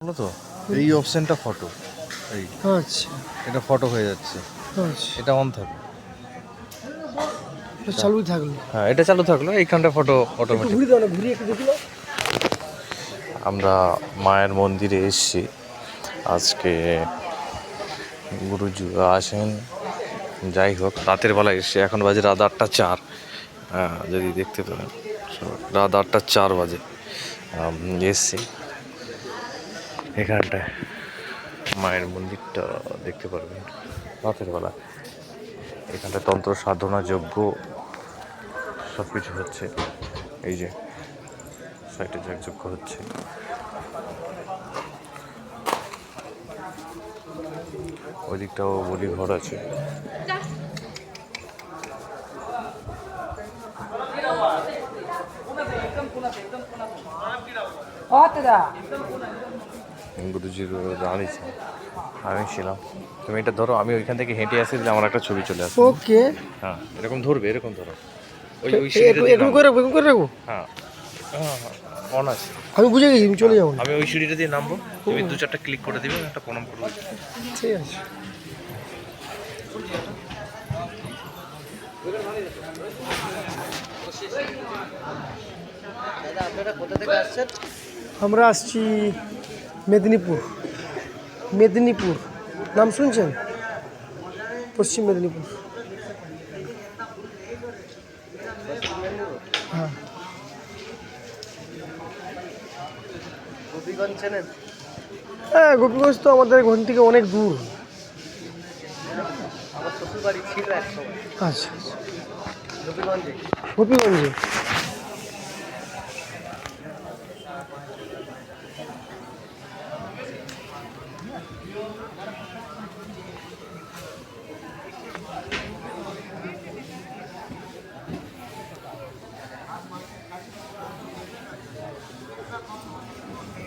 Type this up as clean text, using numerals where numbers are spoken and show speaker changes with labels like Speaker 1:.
Speaker 1: বলো তো এই অপশনটা ফটো, এই
Speaker 2: আচ্ছা
Speaker 1: এটা ফটো হয়ে যাচ্ছে,
Speaker 2: আচ্ছা,
Speaker 1: এটা অন থাকে।
Speaker 2: এটা চালুই থাকলো।
Speaker 1: হ্যাঁ, এটা চালু থাকলো, এইখানটা ফটো
Speaker 2: একটু
Speaker 1: অটোমেটিক।
Speaker 2: ঘুরে দাও না, ঘুরিয়ে একটু দেখি না।
Speaker 1: আমরা মায়ের মন্দিরে এসেছি আজকে, গুরুজি আসেন। যাই হোক, রাতের বেলা এসে এখন বাজে রাত 8:04। হ্যাঁ, যদি দেখতে পারেন রাত 8:04 বাজে এসছি এখানটায়। মায়ের মন্দিরটা দেখতে পারবেন রাতের বেলা। এখানটায় তন্ত্র সাধনা যজ্ঞ সব কিছু হচ্ছে। এই যে সাইডে যজ্ঞ হচ্ছে, ওই দিকটাও বলি ঘর আছে। গুরুজির দাঁড়িয়েছে, আমি ছিলাম। তুমি এটা ধরো, আমি ওইখান থেকে হেঁটে আসি, আমার একটা ছবি চলে আসে।
Speaker 2: ওকে,
Speaker 1: হ্যাঁ, এরকম ধরবে, এরকম ধরো, ওই সিঁড়িটা দিয়ে
Speaker 2: এরকম
Speaker 1: নামবো।
Speaker 2: করে রাখবো, এরকম করে রাখবো।
Speaker 1: হ্যাঁ হ্যাঁ হ্যাঁ, অন আছে।
Speaker 2: আমি বুঝে গেছি, আমি চলে যাবো না।
Speaker 1: আমি ওই সিঁড়িটা দিয়ে নামবো, তুমি 2-4টা ক্লিক করে দিবে, একটা প্রণাম করবো।
Speaker 2: ঠিক আছে।
Speaker 3: আপনারা কোথা থেকে আসছেন?
Speaker 2: আমরা আসছি মেদিনীপুর। মেদিনীপুর নাম শুনছেন? পশ্চিম মেদিনীপুর। হ্যাঁ,
Speaker 3: গোপীগঞ্জ চেনেন?
Speaker 2: হ্যাঁ, গোপীগঞ্জ তো আমাদের ঘর থেকে অনেক দূর।
Speaker 3: আমার শ্বশুর বাড়ি ছিল এক সময়
Speaker 2: আচ্ছা,
Speaker 3: গোপীগঞ্জে।
Speaker 2: গোপীগঞ্জে।